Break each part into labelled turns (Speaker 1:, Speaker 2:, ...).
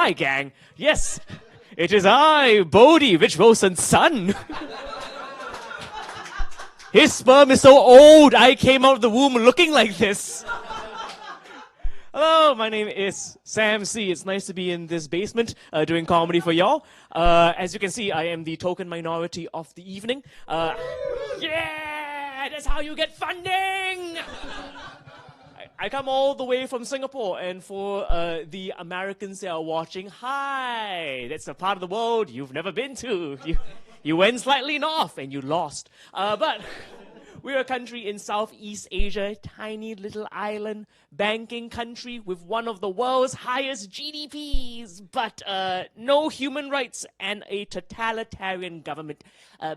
Speaker 1: Hi, gang. Yes, it is I, Bodhi, Rich Wilson's son. His sperm is so old, I came out of the womb looking like this. Hello, my name is Sam C. It's nice to be in this basement doing comedy for y'all. As you can see, I am the token minority of the evening. Yeah, that's how you get funding! I come all the way from Singapore, and for the Americans that are watching, hi! That's a part of the world you've never been to. You went slightly north and you lost. But we're a country in Southeast Asia, tiny little island, banking country with one of the world's highest GDPs, but no human rights and a totalitarian government.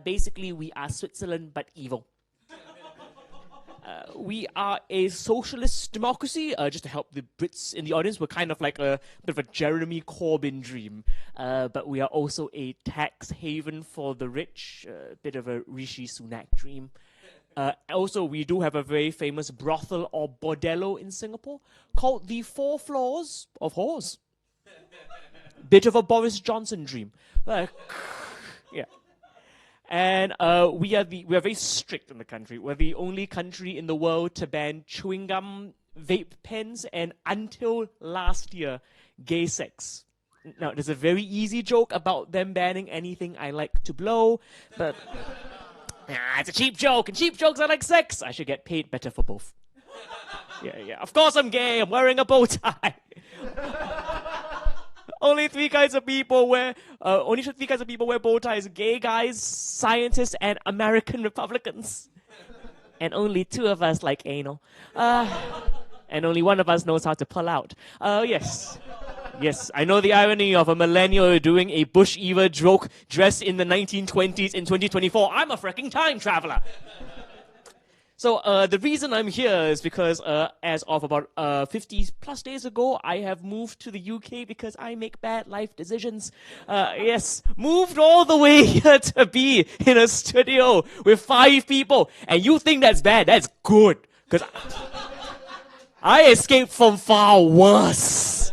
Speaker 1: Basically, we are Switzerland, but evil. We are a socialist democracy. Just to help the Brits in the audience, we're kind of like a bit of a Jeremy Corbyn dream. But we are also a tax haven for the rich, a bit of a Rishi Sunak dream. Also, we do have a very famous brothel or bordello in Singapore called the 4 Floors of Whores. Bit of a Boris Johnson dream. Yeah. And we are very strict in the country. We're the only country in the world to ban chewing gum, vape pens, and until last year, gay sex. Now, there's a very easy joke about them banning anything I like to blow, but it's a cheap joke, and cheap jokes are like sex. I should get paid better for both. Yeah. Of course I'm gay. I'm wearing a bow tie. Only three kinds of people wear bow ties: gay guys, scientists, and American Republicans. And only 2 of us like anal. And only 1 of us knows how to pull out. Yes. Yes, I know the irony of a millennial doing a Bush-era joke dressed in the 1920s in 2024. I'm a freaking time traveler. So the reason I'm here is because as of about 50 plus days ago, I have moved to the UK because I make bad life decisions. Yes, moved all the way here to be in a studio with 5 people. And you think that's bad? That's good. Because I escaped from far worse.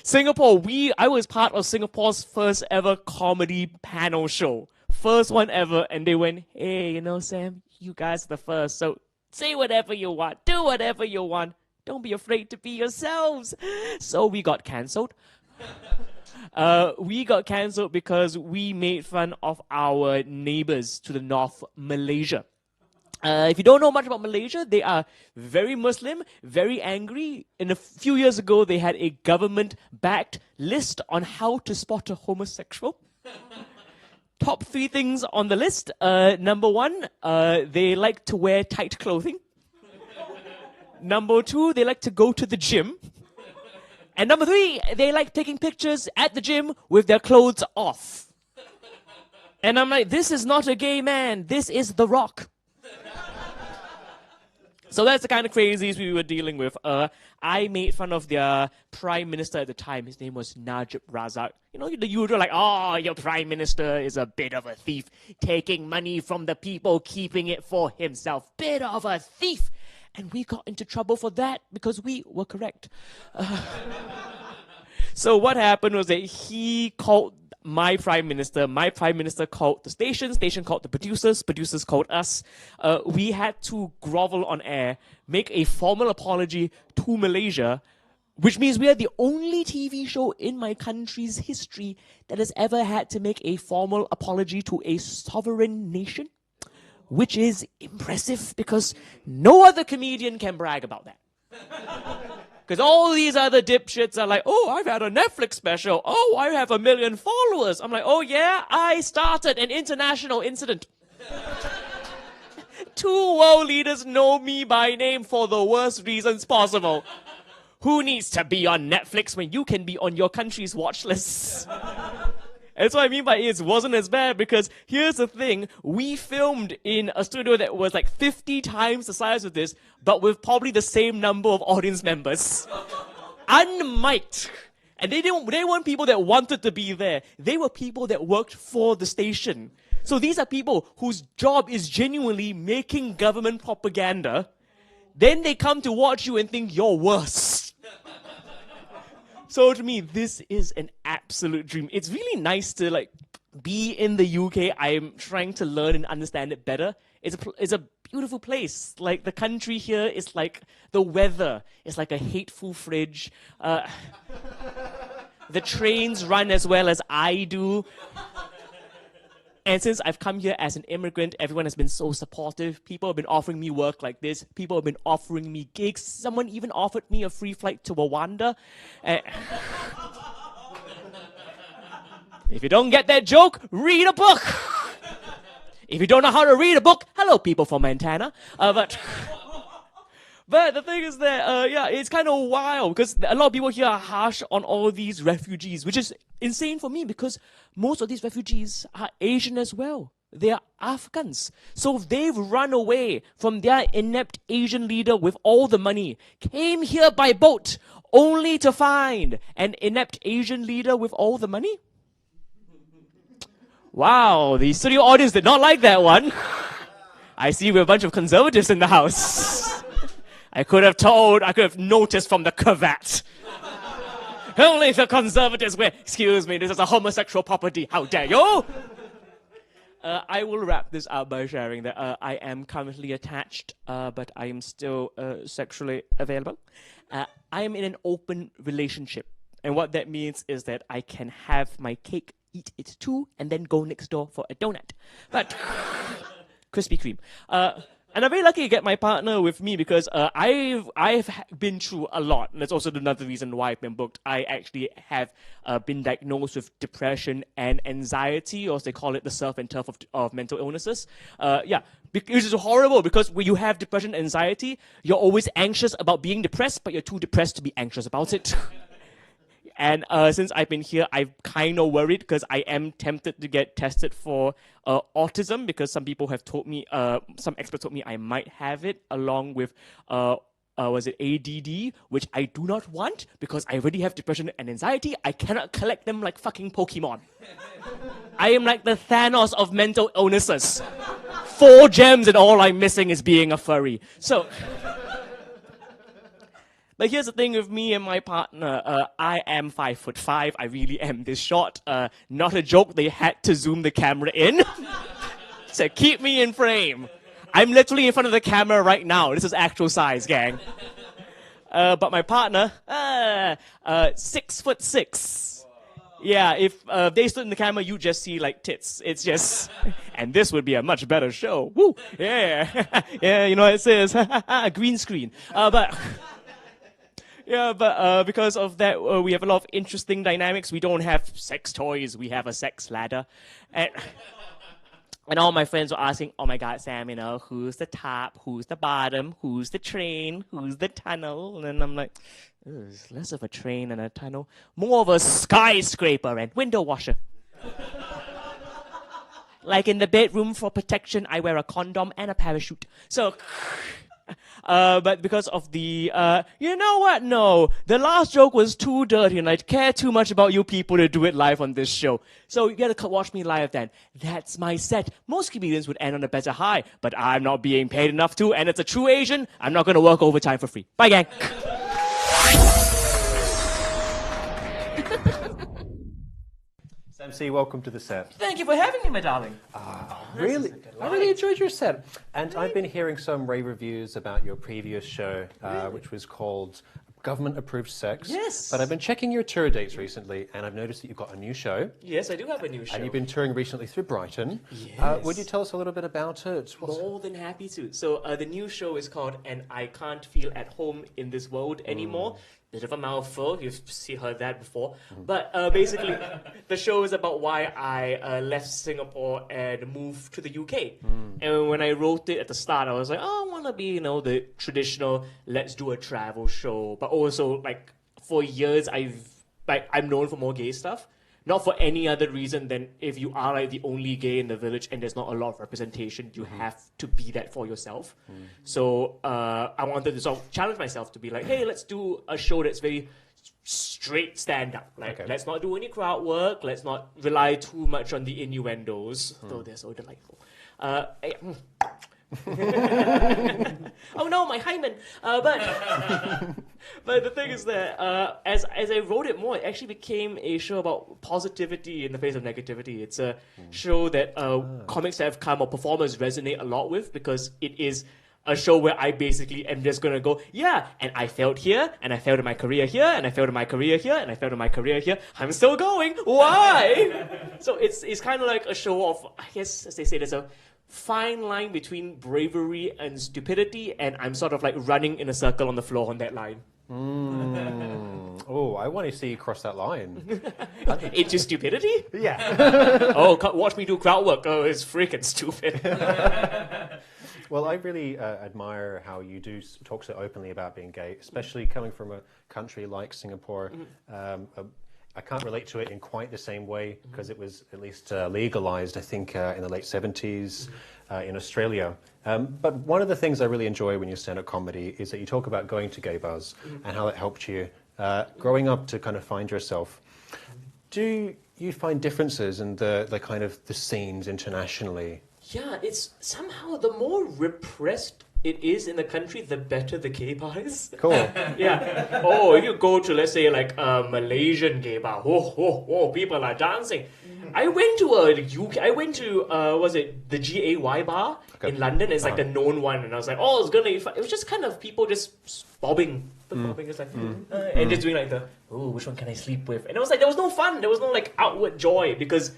Speaker 1: Singapore, I was part of Singapore's first ever comedy panel show. First one ever, and they went, hey, Sam, you guys are the first, so say whatever you want, do whatever you want. Don't be afraid to be yourselves. So we got cancelled. We got cancelled because we made fun of our neighbors to the north, Malaysia. If you don't know much about Malaysia, they are very Muslim, very angry. And a few years ago, they had a government-backed list on how to spot a homosexual. Top 3 things on the list. Number 1, they like to wear tight clothing. Number 2, they like to go to the gym. And number 3, they like taking pictures at the gym with their clothes off. And I'm like, this is not a gay man. This is The Rock. So that's the kind of crazies we were dealing with. I made fun of their prime minister at the time. His name was Najib Razak. You know, the usual like, oh, your prime minister is a bit of a thief, taking money from the people, keeping it for himself. Bit of a thief. And we got into trouble for that because we were correct. So what happened was that he called my prime minister called the station called the producers called us. We had to grovel on air, make a formal apology to Malaysia, which means we are the only TV show in my country's history that has ever had to make a formal apology to a sovereign nation, which is impressive because no other comedian can brag about that. Because all these other dipshits are like, oh, I've had a Netflix special. Oh, I have 1 million followers. I'm like, oh yeah, I started an international incident. 2 world leaders know me by name for the worst reasons possible. Who needs to be on Netflix when you can be on your country's watch lists? That's what I mean by it wasn't as bad, because here's the thing. We filmed in a studio that was like 50 times the size of this, but with probably the same number of audience members. Unmiked. And they weren't people that wanted to be there. They were people that worked for the station. So these are people whose job is genuinely making government propaganda. Then they come to watch you and think you're worse. So to me, this is an absolute absolute dream. It's really nice to like be in the UK. I'm trying to learn and understand it better. It's a beautiful place. Like the country here is like the weather. It's like a hateful fridge. The trains run as well as I do. And since I've come here as an immigrant, everyone has been so supportive. People have been offering me work like this. People have been offering me gigs. Someone even offered me a free flight to Rwanda. If you don't get that joke, read a book. If you don't know how to read a book, hello, people from Montana. But the thing is that, it's kind of wild because a lot of people here are harsh on all these refugees, which is insane for me because most of these refugees are Asian as well. They are Afghans. So they've run away from their inept Asian leader with all the money, came here by boat, only to find an inept Asian leader with all the money. Wow, the studio audience did not like that one. I see we're a bunch of conservatives in the house. I could have noticed from the cravat. Only the conservatives wear. Excuse me, this is a homosexual property. How dare you? I will wrap this up by sharing that I am currently attached, but I am still sexually available. I am in an open relationship. And what that means is that I can have my cake, eat it too, and then go next door for a donut. But Krispy Kreme. And I'm very lucky to get my partner with me because I've been through a lot. And that's also another reason why I've been booked. I actually have been diagnosed with depression and anxiety, or as they call it, the surf and turf of mental illnesses. Which is horrible because when you have depression and anxiety, you're always anxious about being depressed, but you're too depressed to be anxious about it. And since I've been here, I'm kind of worried because I am tempted to get tested for autism because some people have told me, some experts told me I might have it along with, was it ADD, which I do not want because I already have depression and anxiety. I cannot collect them like fucking Pokemon. I am like the Thanos of mental illnesses. 4 gems and all I'm missing is being a furry. So... But here's the thing with me and my partner. I am 5'5". I really am this short. Not a joke. They had to zoom the camera in to keep me in frame. I'm literally in front of the camera right now. This is actual size, gang. But my partner, 6'6". Yeah, if they stood in the camera, you just see like tits. It's just, and this would be a much better show. Woo, yeah, yeah. You know what it says, green screen. Yeah, but because of that, we have a lot of interesting dynamics. We don't have sex toys. We have a sex ladder. And all my friends were asking, oh my God, Sam, you know, who's the top? Who's the bottom? Who's the train? Who's the tunnel? And then I'm like, it's less of a train and a tunnel. More of a skyscraper and window washer. Like in the bedroom for protection, I wear a condom and a parachute. So... but because of the, you know what? No, the last joke was too dirty and I care too much about you people to do it live on this show. So you gotta watch me live then. That's my set. Most comedians would end on a better high, but I'm not being paid enough to, and it's a true Asian. I'm not gonna work overtime for free. Bye, gang.
Speaker 2: MC, welcome to the set.
Speaker 1: Thank you for having me, my darling.
Speaker 2: I really enjoyed your set. And I've been hearing some rave reviews about your previous show, which was called Government Approved Sex.
Speaker 1: Yes.
Speaker 2: But I've been checking your tour dates recently, and I've noticed that you've got a new show.
Speaker 1: Yes, I do have a new show.
Speaker 2: And you've been touring recently through Brighton.
Speaker 1: Yes.
Speaker 2: Would you tell us a little bit about it?
Speaker 1: More than happy to. So the new show is called And I Can't Feel at Home in This World Anymore. Bit of a mouthful, you've heard that before. But basically, the show is about why I left Singapore and moved to the UK. And when I wrote it at the start, I was like, oh, I want to be, you know, the traditional, let's do a travel show. But also, like, for years, I'm known for more gay stuff. Not for any other reason than if you are like the only gay in the village and there's not a lot of representation, you have to be that for yourself. So I wanted to sort of challenge myself to be like, hey, let's do a show that's very straight stand-up. Like, let's not do any crowd work. Let's not rely too much on the innuendos, though they're so delightful. Oh no, my hymen. But the thing is that as I wrote it more, it actually became a show about positivity in the face of negativity. It's a show that comics that have come or performers resonate a lot with, because it is a show where I basically am just gonna go, yeah, and I failed here, and I failed in my career here, and I failed in my career here, and I failed in my career here. I'm still going. Why? So it's kind of like a show of, I guess, as they say, there's a fine line between bravery and stupidity, and I'm sort of like running in a circle on the floor on that line.
Speaker 2: Oh, I want to see you cross that line.
Speaker 1: Into stupidity?
Speaker 2: Yeah.
Speaker 1: Oh, watch me do crowd work. Oh, it's freaking stupid.
Speaker 2: Well, I really admire how you do talk so openly about being gay, especially coming from a country like Singapore. I can't relate to it in quite the same way, because it was at least legalized, I think, in the late 70s in Australia. But one of the things I really enjoy when you stand up comedy is that you talk about going to gay bars and how that helped you growing up to kind of find yourself. Do you find differences in the kind of the scenes internationally?
Speaker 1: Yeah, it's somehow the more repressed it is in the country, the better the gay bar is.
Speaker 2: Cool.
Speaker 1: Yeah. Oh, if you go to, let's say, like a Malaysian gay bar, people are dancing. I went to was it the GAY bar in London? It's like the known one, and I was like, oh, it's gonna be fun. It was just kind of people just bobbing. Bobbing is like, and just doing like which one can I sleep with? And it was like, there was no fun. There was no like outward joy, because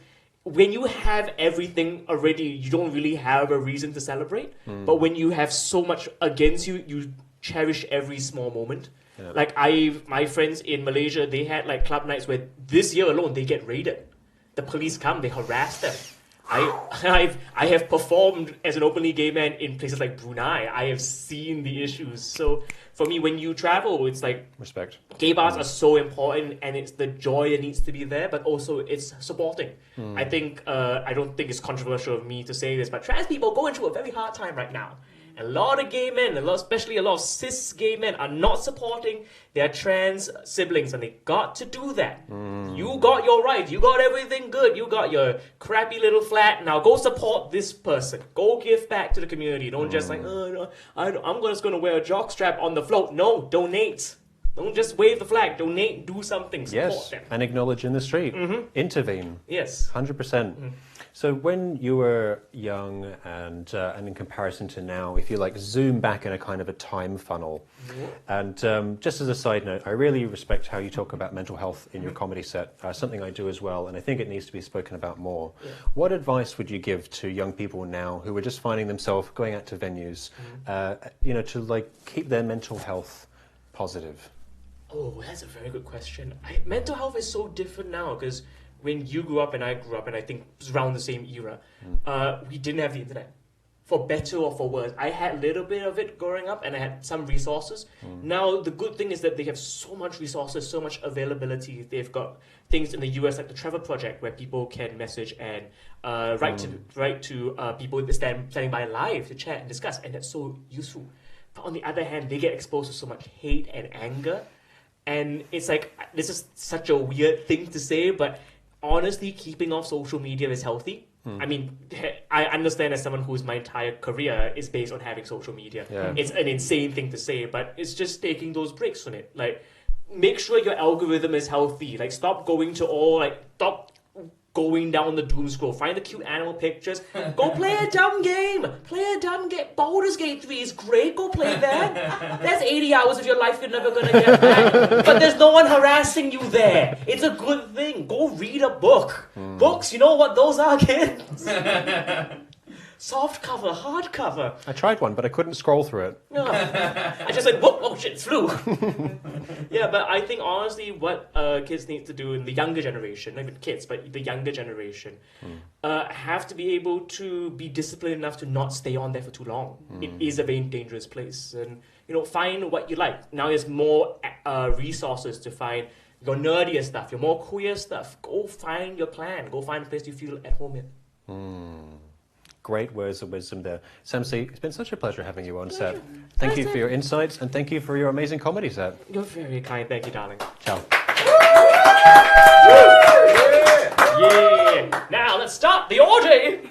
Speaker 1: when you have everything already, you don't really have a reason to celebrate. But when you have so much against you, you cherish every small moment. Yeah. Like my friends in Malaysia, they had like club nights where this year alone they get raided. The police come, they harass them. I have performed as an openly gay man in places like Brunei. I have seen the issues. So for me, when you travel, it's like
Speaker 2: respect.
Speaker 1: Gay bars are so important, and it's the joy that needs to be there, but also it's supporting. I think I don't think it's controversial of me to say this, but trans people going through a very hard time right now. A lot of gay men, especially a lot of cis gay men, are not supporting their trans siblings, and they got to do that. You got your rights, you got everything good, you got your crappy little flat, now go support this person. Go give back to the community. Don't just like, no, I'm just going to wear a jockstrap on the float. No, donate. Don't just wave the flag. Donate, do something, support them.
Speaker 2: And acknowledge in the street. Intervene.
Speaker 1: Yes.
Speaker 2: 100%. So when you were young and in comparison to now, if you like zoom back in a kind of a time funnel, and just as a side note, I really respect how you talk about mental health in your comedy set, something I do as well, and I think it needs to be spoken about more. What advice would you give to young people now who are just finding themselves going out to venues, to like keep their mental health positive?
Speaker 1: Oh, that's a very good question. Mental health is so different now, because when you grew up and I grew up, and I think it was around the same era, we didn't have the internet. For better or for worse. I had a little bit of it growing up, and I had some resources. Now, the good thing is that they have so much resources, so much availability. They've got things in the US like the Trevor Project, where people can message and write to people standing by live to chat and discuss, and that's so useful. But on the other hand, they get exposed to so much hate and anger, and it's like, this is such a weird thing to say, but honestly, keeping off social media is healthy. I mean, I understand as someone whose my entire career is based on having social media. Yeah. It's an insane thing to say, but it's just taking those breaks from it. Like, make sure your algorithm is healthy. Like, stop going down the doom scroll. Find the cute animal pictures. Go play a dumb game. Baldur's Gate 3 is great. Go play that. That's 80 hours of your life you're never going to get back. But there's no one harassing you there. It's a good thing. Go read a book. Books, you know what those are, kids? Soft cover, hard cover.
Speaker 2: I tried one, but I couldn't scroll through it.
Speaker 1: No. I just like, whoa, oh shit, it's flu. Yeah, but I think honestly what kids need to do in the younger generation, not even kids, but the younger generation, have to be able to be disciplined enough to not stay on there for too long. It is a very dangerous place. And, find what you like. Now there's more resources to find your nerdier stuff, your more queer stuff. Go find your clan. Go find a place you feel at home in.
Speaker 2: Great words of wisdom there. Samsi, it's been such a pleasure having you on set. Thank you for your insights, and thank you for your amazing comedy set.
Speaker 1: You're very kind. Thank you, darling.
Speaker 2: Ciao.
Speaker 1: Yeah! Now let's start the orgy!